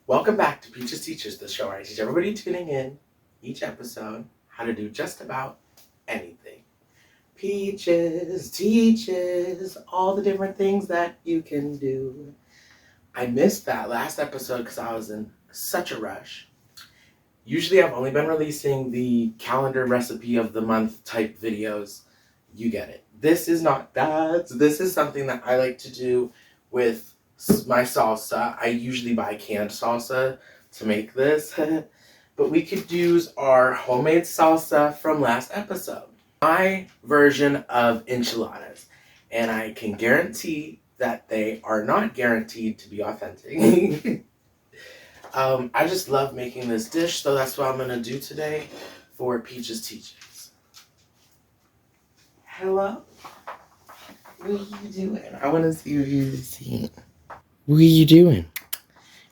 Welcome back to Peaches Teaches, the show where I teach everybody tuning in each episode how to do just about anything. Peaches teaches all the different things that you can do. I missed that last episode because I was in such a rush. Usually I've only been releasing the calendar recipe of the month type videos. You get it. This is not that. This is something that I like to do with my salsa. I usually buy canned salsa to make this, but we could use our homemade salsa from last episode. My version of enchiladas, and I can guarantee that they are not guaranteed to be authentic. I just love making this dish, so that's what I'm going to do today for Peaches Teaches. Hello? What are you doing? I want to see what you're seeing. What are you doing?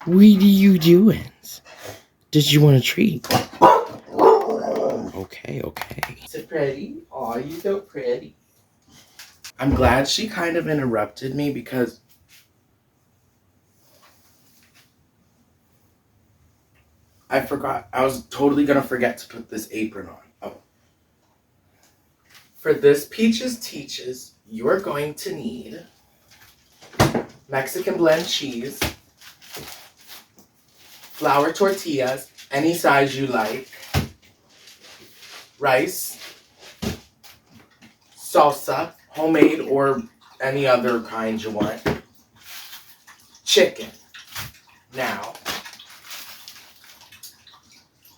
What are you doing? Did you want a treat? Okay. Is it pretty? Aw, you so pretty. I'm glad she kind of interrupted me because I forgot. I was totally going to forget to put this apron on. Oh. For this Peaches Teaches, you're going to need Mexican blend cheese, flour tortillas, any size you like, rice, salsa, homemade or any other kind you want, chicken. Now,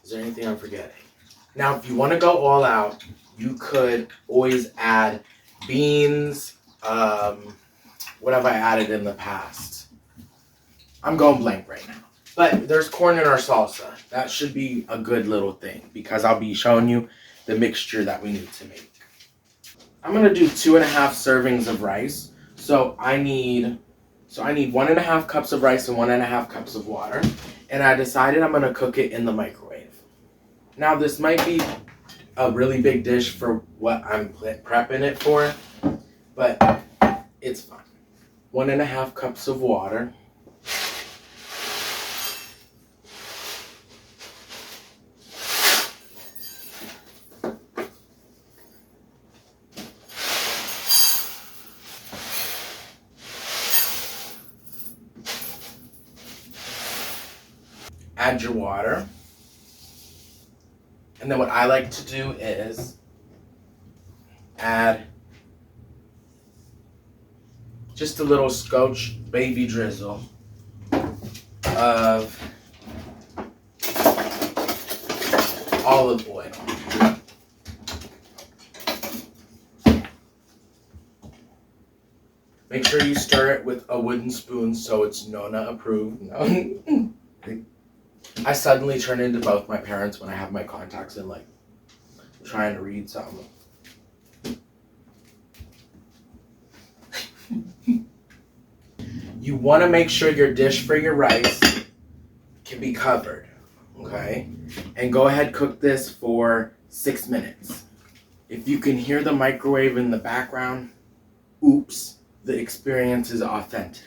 is there anything I'm forgetting? Now, if you want to go all out, you could always add beans. What have I added in the past? I'm going blank right now. But there's corn in our salsa. That should be a good little thing because I'll be showing you the mixture that we need to make. I'm going to do 2.5 servings of rice. So I need 1.5 cups of rice and 1.5 cups of water. And I decided I'm going to cook it in the microwave. Now this might be a really big dish for what I'm prepping it for, but it's fine. 1.5 cups of water. Add your water. And then what I like to do is add just a little scotch baby drizzle of olive oil. Make sure you stir it with a wooden spoon so it's Nona approved. No. I suddenly turn into both my parents when I have my contacts in, like, trying to read something. You want to make sure your dish for your rice can be covered, okay? And go ahead, cook this for 6 minutes. If you can hear the microwave in the background, oops, the experience is authentic.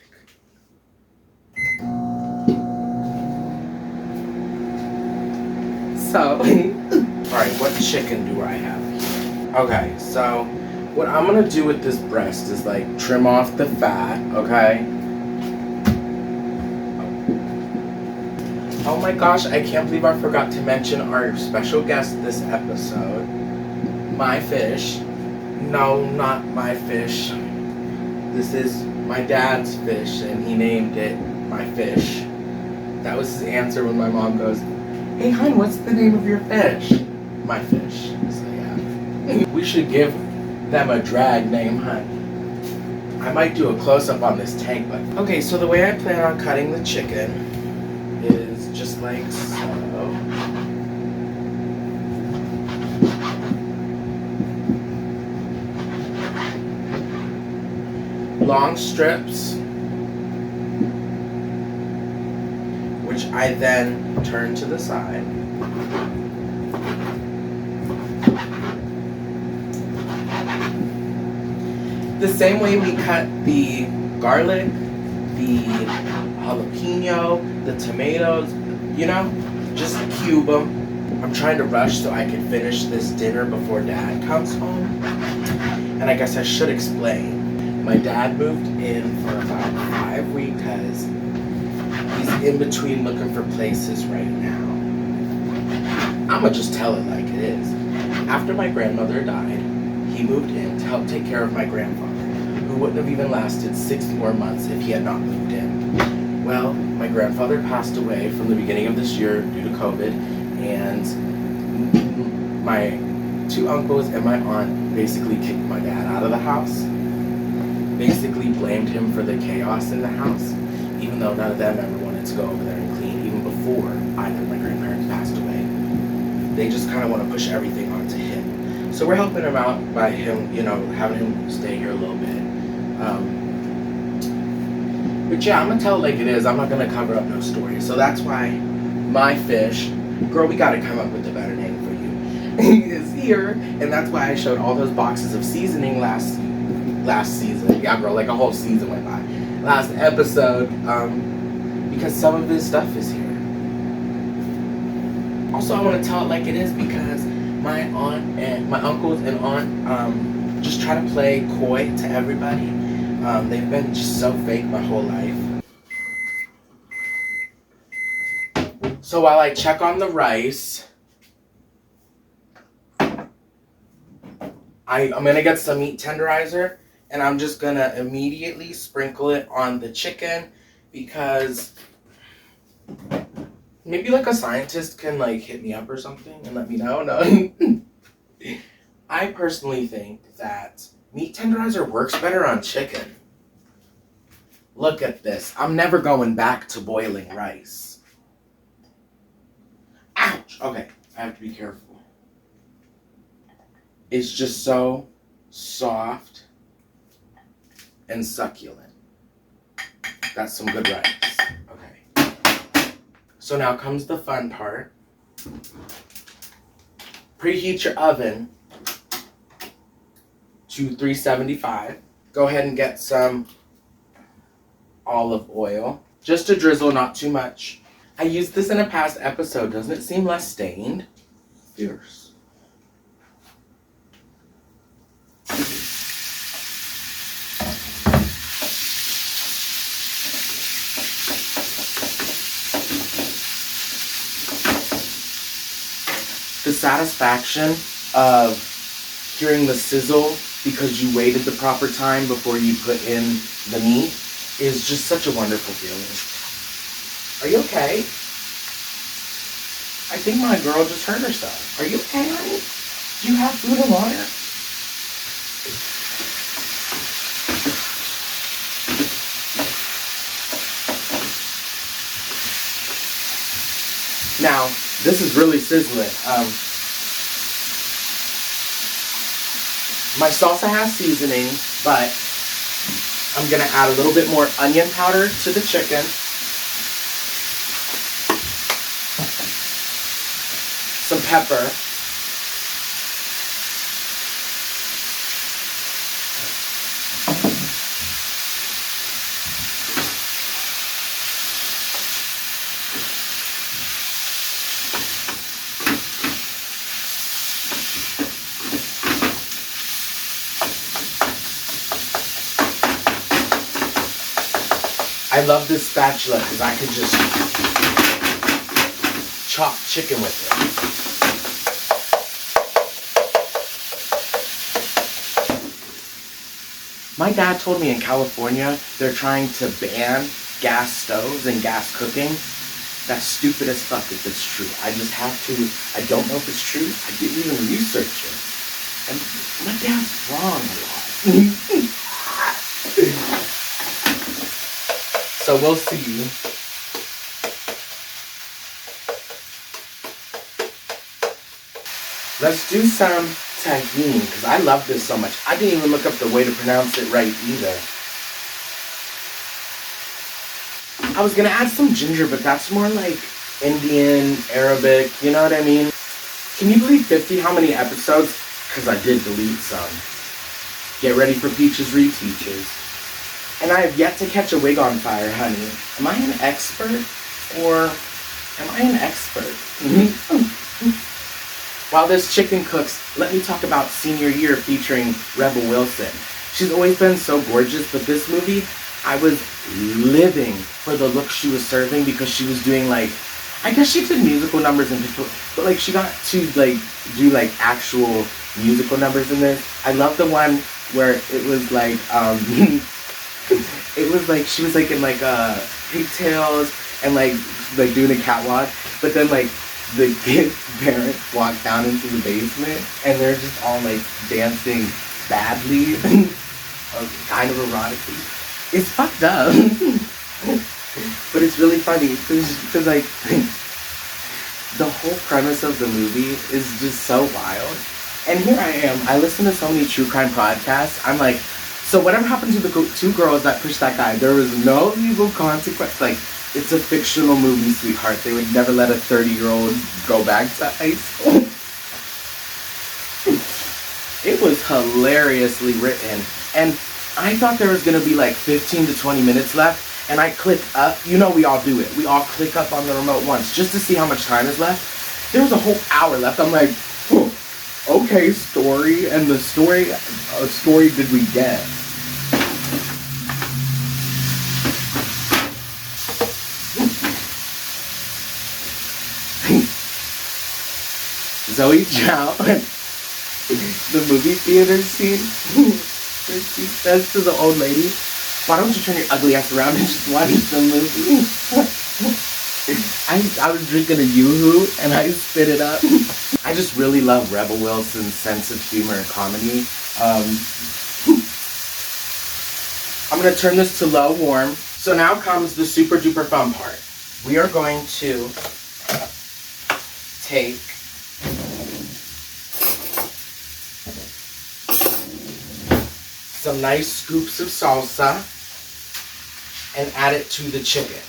So, alright, what chicken do I have here? Okay, so what I'm gonna do with this breast is like trim off the fat, okay? Oh my gosh, I can't believe I forgot to mention our special guest this episode. My fish. No, not my fish. This is my dad's fish, and he named it my fish. That was his answer when my mom goes, "Hey, hon, what's the name of your fish?" My fish. So, yeah. We should give them a drag name, hun. I might do a close-up on this tank, but... Okay, so the way I plan on cutting the chicken is just like so. Long strips, which I then turn to the side. The same way we cut the garlic the jalapeno, the tomatoes, you know, just cube them. I'm trying to rush so I can finish this dinner before Dad comes home. And I guess I should explain. My dad moved in for about 5 weeks because he's in between looking for places right now. I'ma just tell it like it is. After my grandmother died, he moved in to help take care of my grandfather, who wouldn't have even lasted 6 more months if he had not moved in. Well, my grandfather passed away from the beginning of this year due to COVID, and my 2 uncles and my aunt basically kicked my dad out of the house, basically blamed him for the chaos in the house, even though none of them ever wanted to go over there and clean, even before either of my grandparents passed away. They just kind of want to push everything onto him. So we're helping him out by him, having him stay here a little bit. But yeah, I'm going to tell it like it is. I'm not going to cover up no story. So that's why my fish, girl, we got to come up with a better name for you, is here. And that's why I showed all those boxes of seasoning last season. Yeah, girl, like a whole season went by. Last episode, because some of this stuff is here. Also, I want to tell it like it is because my aunt and my uncles and aunt just try to play coy to everybody. They've been just so fake my whole life. So while I check on the rice, I'm going to get some meat tenderizer, and I'm just going to immediately sprinkle it on the chicken because maybe like a scientist can like hit me up or something and let me know. No. I personally think that meat tenderizer works better on chicken. Look at this. I'm never going back to boiling rice. Ouch! Okay, I have to be careful. It's just so soft and succulent. That's some good rice. Okay. So now comes the fun part. Preheat your oven to 375. Go ahead and get some olive oil. Just a drizzle, not too much. I used this in a past episode. Doesn't it seem less stained? Fierce. The satisfaction of hearing the sizzle because you waited the proper time before you put in the meat is just such a wonderful feeling. Are you okay? I think my girl just hurt herself. Are you okay, honey? Do you have food and water? Now, this is really sizzling. My salsa has seasoning, but I'm going to add a little bit more onion powder to the chicken. Some pepper. I love this spatula because I can just chop chicken with it. My dad told me in California they're trying to ban gas stoves and gas cooking. That's stupid as fuck if it's true. I just have to, I don't know if it's true. I didn't even research it. And my dad's wrong a lot. So we'll see. Let's do some tahini, because I love this so much. I didn't even look up the way to pronounce it right either. I was gonna add some ginger, but that's more like Indian, Arabic, you know what I mean? Can you believe 50 how many episodes? Because I did delete some. Get ready for Peaches Reteaches. And I have yet to catch a wig on fire, honey. Am I an expert? Or am I an expert? While this chicken cooks, let me talk about Senior Year featuring Rebel Wilson. She's always been so gorgeous, but this movie, I was living for the look she was serving because she was doing like, I guess she did musical numbers in people, but like she got to like do like actual musical numbers in this. I love the one where it was like, it was like she was like in like pigtails and like doing a catwalk, but then like the kid's parents walk down into the basement and they're just all like dancing badly, kind of erotically. It's fucked up, but it's really funny because like the whole premise of the movie is just so wild. And here I am. I listen to so many true crime podcasts. I'm like, so whatever happened to the two girls that pushed that guy? There was no legal consequence. Like, it's a fictional movie, sweetheart. They would never let a 30-year-old go back to high school. It was hilariously written. And I thought there was going to be like 15 to 20 minutes left. And I click up. You know we all do it. We all click up on the remote once just to see how much time is left. There was a whole hour left. I'm like, okay, story. And the story did we get? Zoe Chow, the movie theater scene, where she says to the old lady, why don't you turn your ugly ass around and just watch the movie? I was drinking a Yoo-hoo and I spit it up. I just really love Rebel Wilson's sense of humor and comedy. I'm going to turn this to low warm. So now comes the super duper fun part. We are going to take some nice scoops of salsa and add it to the chicken.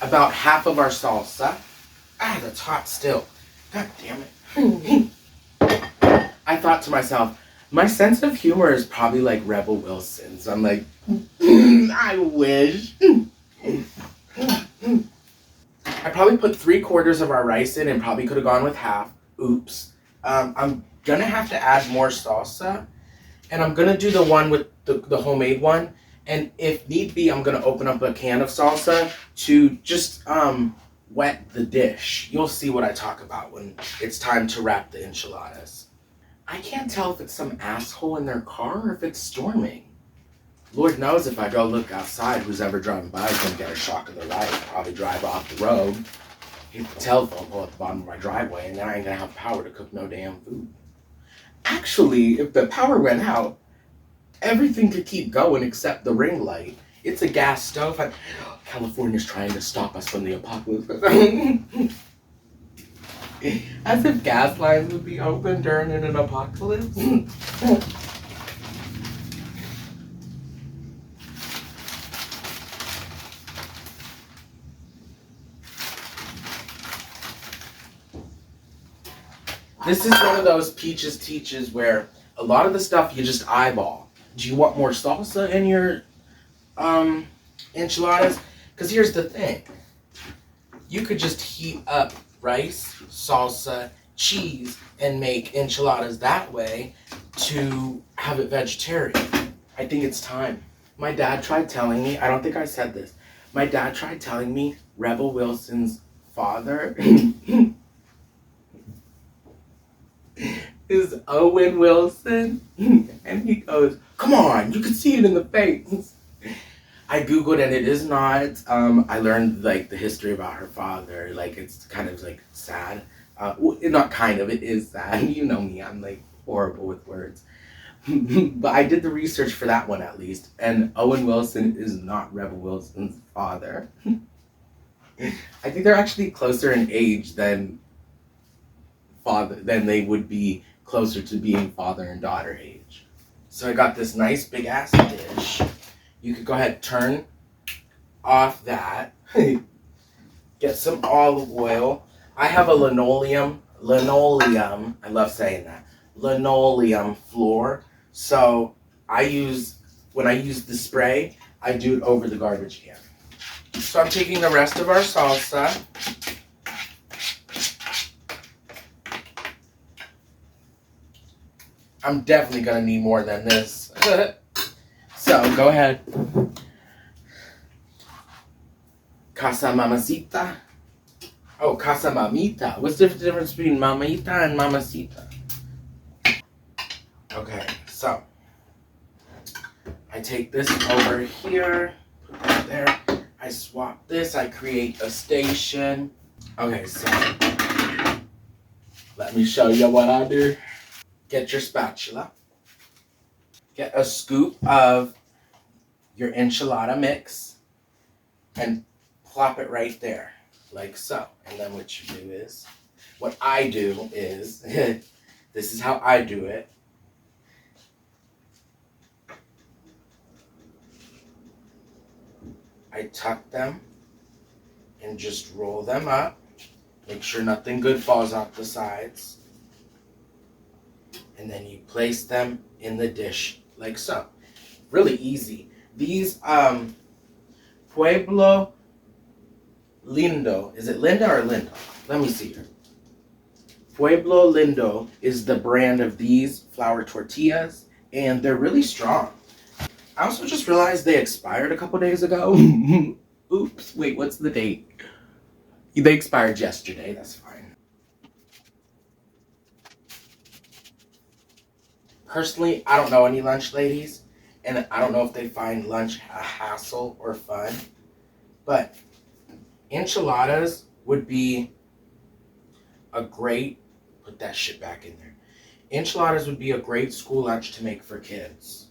About half of our salsa. Ah, that's hot still. God damn it. I thought to myself, my sense of humor is probably like Rebel Wilson's. I'm like, I wish. I probably put 3/4 of our rice in and probably could have gone with half. Oops. I'm gonna have to add more salsa. And I'm gonna do the one with the homemade one. And if need be, I'm gonna open up a can of salsa to just wet the dish. You'll see what I talk about when it's time to wrap the enchiladas. I can't tell if it's some asshole in their car or if it's storming. Lord knows if I go look outside, who's ever driving by is gonna get a shock of their life. Probably drive off the road, hit the telephone pole at the bottom of my driveway, and then I ain't gonna have power to cook no damn food. Actually, if the power went out, everything could keep going except the ring light. It's a gas stove. California's trying to stop us from the apocalypse. As if gas lines would be open during an apocalypse. This is one of those Peaches Teaches where a lot of the stuff you just eyeball. Do you want more salsa in your enchiladas? Because here's the thing. You could just heat up rice, salsa, cheese, and make enchiladas that way to have it vegetarian. I think it's time. My dad tried telling me, I don't think I said this, my dad tried telling me Rebel Wilson's father is Owen Wilson. And he goes, come on, you can see it in the face. I Googled and it is not. I learned like the history about her father. Like it's kind of like sad. Not kind of, it is sad. You know me, I'm like horrible with words. But I did the research for that one at least. And Owen Wilson is not Rebel Wilson's father. I think they're actually closer in age than they would be closer to being father and daughter age. So I got this nice big ass dish. You could go ahead and turn off that. Get some olive oil. I have a linoleum, I love saying that, linoleum floor. So when I use the spray, I do it over the garbage can. So I'm taking the rest of our salsa. I'm definitely gonna need more than this. So go ahead. Casa mamacita. Oh, casa mamita. What's the difference between mamita and mamacita? Okay, so I take this over here, put that there. I swap this, I create a station. Okay, so let me show you what I do. Get your spatula. Get a scoop of your enchilada mix and plop it right there, like so. And then what I do is, this is how I do it. I tuck them and just roll them up. Make sure nothing good falls out the sides. And then you place them in the dish like so. Really easy. These Pueblo Lindo. Is it Linda or Lindo? Let me see here. Pueblo Lindo is the brand of these flour tortillas, and they're really strong. I also just realized they expired a couple days ago. Oops, wait, what's the date? They expired yesterday, that's fine. Personally, I don't know any lunch ladies, and I don't know if they find lunch a hassle or fun, but enchiladas would be a great, put that shit back in there. Enchiladas would be a great school lunch to make for kids.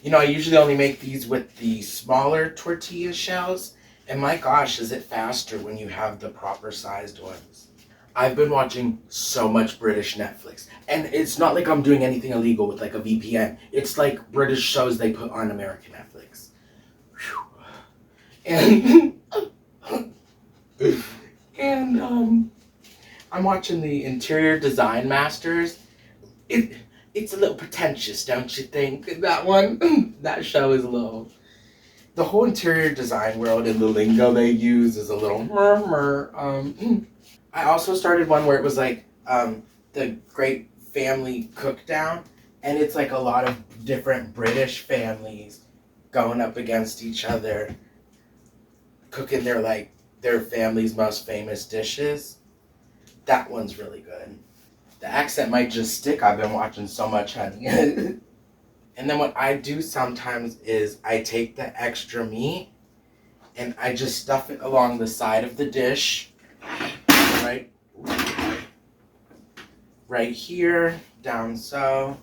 You know, I usually only make these with the smaller tortilla shells, and my gosh, is it faster when you have the proper sized ones. I've been watching so much British Netflix, and it's not like I'm doing anything illegal with like a VPN. It's like British shows they put on American Netflix. Whew. And I'm watching the Interior Design Masters. It's a little pretentious, don't you think? That one, that show is a little. The whole interior design world and the lingo they use is a little murmur. I also started one where it was like the Great Family Cookdown, and it's like a lot of different British families going up against each other, cooking their family's most famous dishes. That one's really good. The accent might just stick. I've been watching so much, honey. And then what I do sometimes is I take the extra meat and I just stuff it along the side of the dish, right here, down so,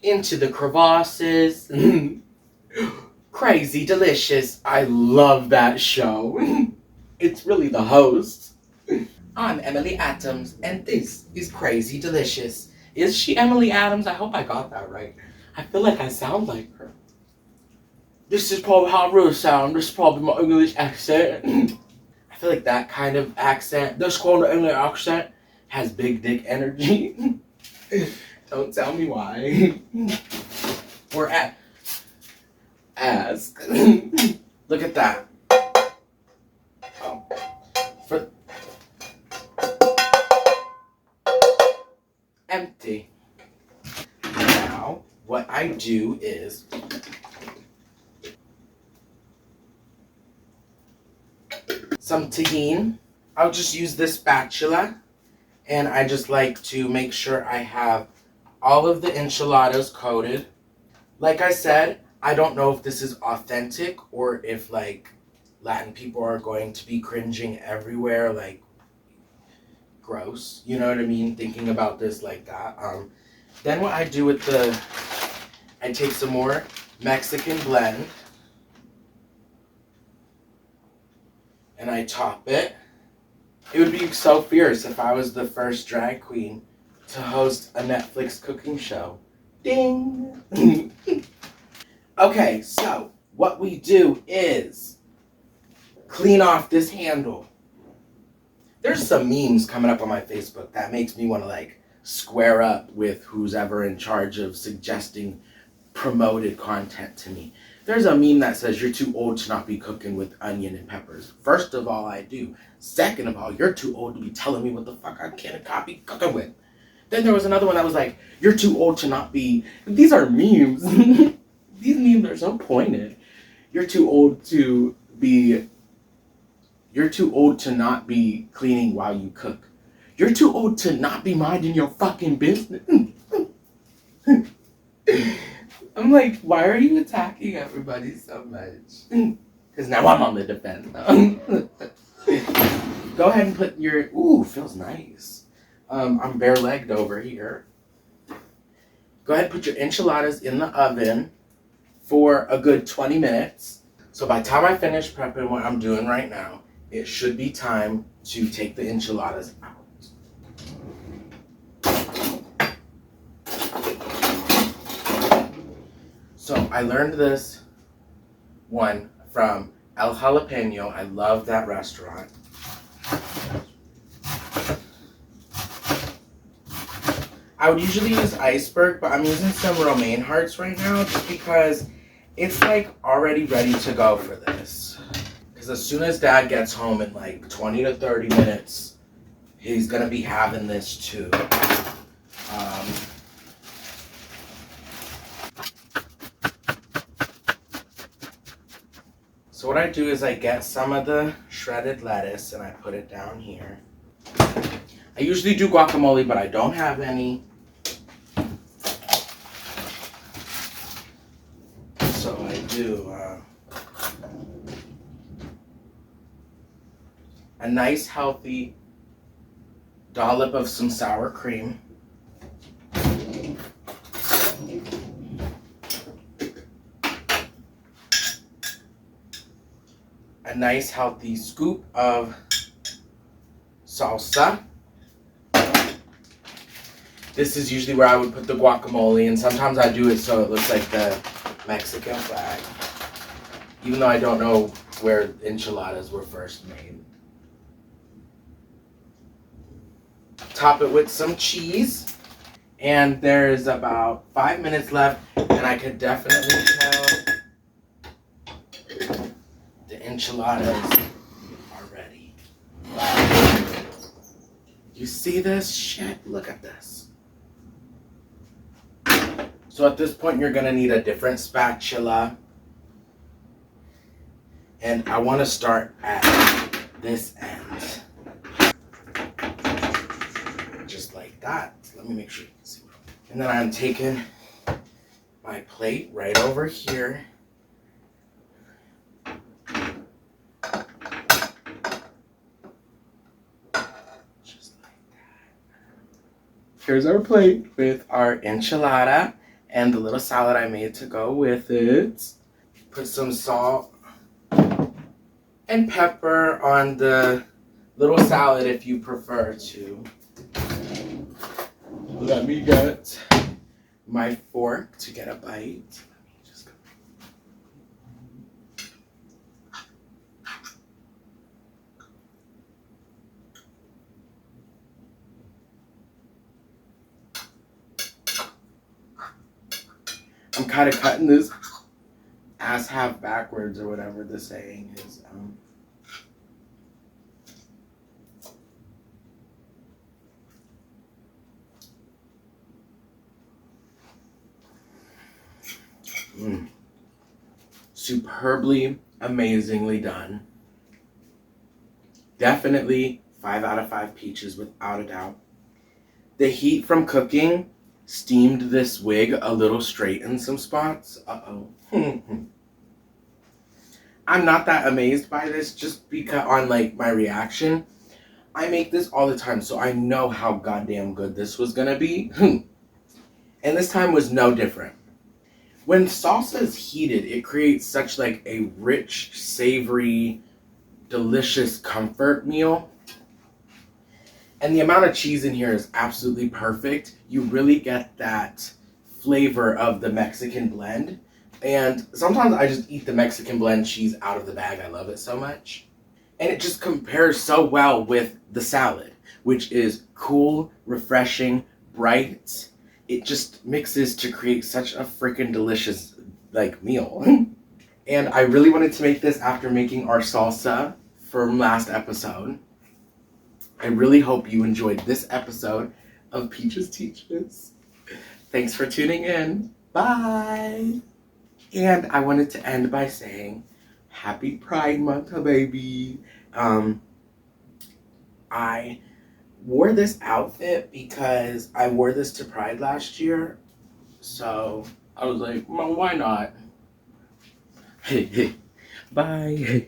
into the crevasses. Crazy Delicious. I love that show. It's really the host. I'm Emily Adams, and this is Crazy Delicious. Is she Emily Adams? I hope I got that right. I feel like I sound like her. This is probably how I really sound. This is probably my English accent. I feel like that kind of accent, this kind of English accent, has big dick energy. Don't tell me why. Or ask. Look at that. Oh. Empty. Now, what I do is some tahini. I'll just use this spatula, and I just like to make sure I have all of the enchiladas coated. Like I said, I don't know if this is authentic or if like Latin people are going to be cringing everywhere, like gross. You know what I mean? Thinking about this like that. Then what I do with I take some more Mexican blend and I top it. It would be so fierce if I was the first drag queen to host a Netflix cooking show. Ding! Okay, so what we do is clean off this handle. There's some memes coming up on my Facebook that makes me want to like square up with who's ever in charge of suggesting promoted content to me. There's a meme that says you're too old to not be cooking with onion and peppers. First of all, I do. Second of all, you're too old to be telling me what the fuck I can't be cooking with. Then there was another one that was like, you're too old to not be... These are memes. These memes are so pointed. You're too old to be... You're too old to not be cleaning while you cook. You're too old to not be minding your fucking business. I'm like, why are you attacking everybody so much? Because now I'm on the defense. Go ahead and put your... Ooh, feels nice. I'm bare-legged over here. Go ahead and put your enchiladas in the oven for a good 20 minutes. So by the time I finish prepping what I'm doing right now, it should be time to take the enchiladas out. So I learned this one from El Jalapeno. I love that restaurant. I would usually use iceberg, but I'm using some romaine hearts right now just because it's like already ready to go for this. Because as soon as Dad gets home in like 20 to 30 minutes, he's going to be having this too. So what I do is I get some of the shredded lettuce and I put it down here. I usually do guacamole, but I don't have any. So I do a nice healthy dollop of some sour cream. A nice healthy scoop of salsa. This is usually where I would put the guacamole, and sometimes I do it so it looks like the Mexican flag, even though I don't know where enchiladas were first made. Top it with some cheese, and there's about 5 minutes left, and I could definitely tell the enchiladas are ready. You see this shit? Look at this. So at this point, you're gonna need a different spatula. And I wanna start at this end. Just like that. Let me make sure you can see. And then I'm taking my plate right over here. Just like that. Here's our plate with our enchilada and the little salad I made to go with it. Put some salt and pepper on the little salad if you prefer to. Let me get my fork to get a bite. Let me just go. I'm kind of cutting this ass half backwards or whatever the saying is. Superbly, amazingly done. Definitely 5 out of 5 peaches without a doubt. The heat from cooking steamed this wig a little straight in some spots. I'm not that amazed by this just because on like my reaction. I make this all the time, so I know how goddamn good this was gonna be. And this time was no different. When salsa is heated, it creates such like a rich, savory, delicious comfort meal. And the amount of cheese in here is absolutely perfect. You really get that flavor of the Mexican blend. And sometimes I just eat the Mexican blend cheese out of the bag. I love it so much. And it just compares so well with the salad, which is cool, refreshing, bright. it just mixes to create such a freaking delicious like meal. And I really wanted to make this after making our salsa from last episode. I really hope you enjoyed this episode of Peaches Teaches. Thanks for tuning in. Bye. And I wanted to end by saying Happy Pride Month, baby. I wore this outfit because I wore this to Pride last year. So I was like, well, why not? Bye.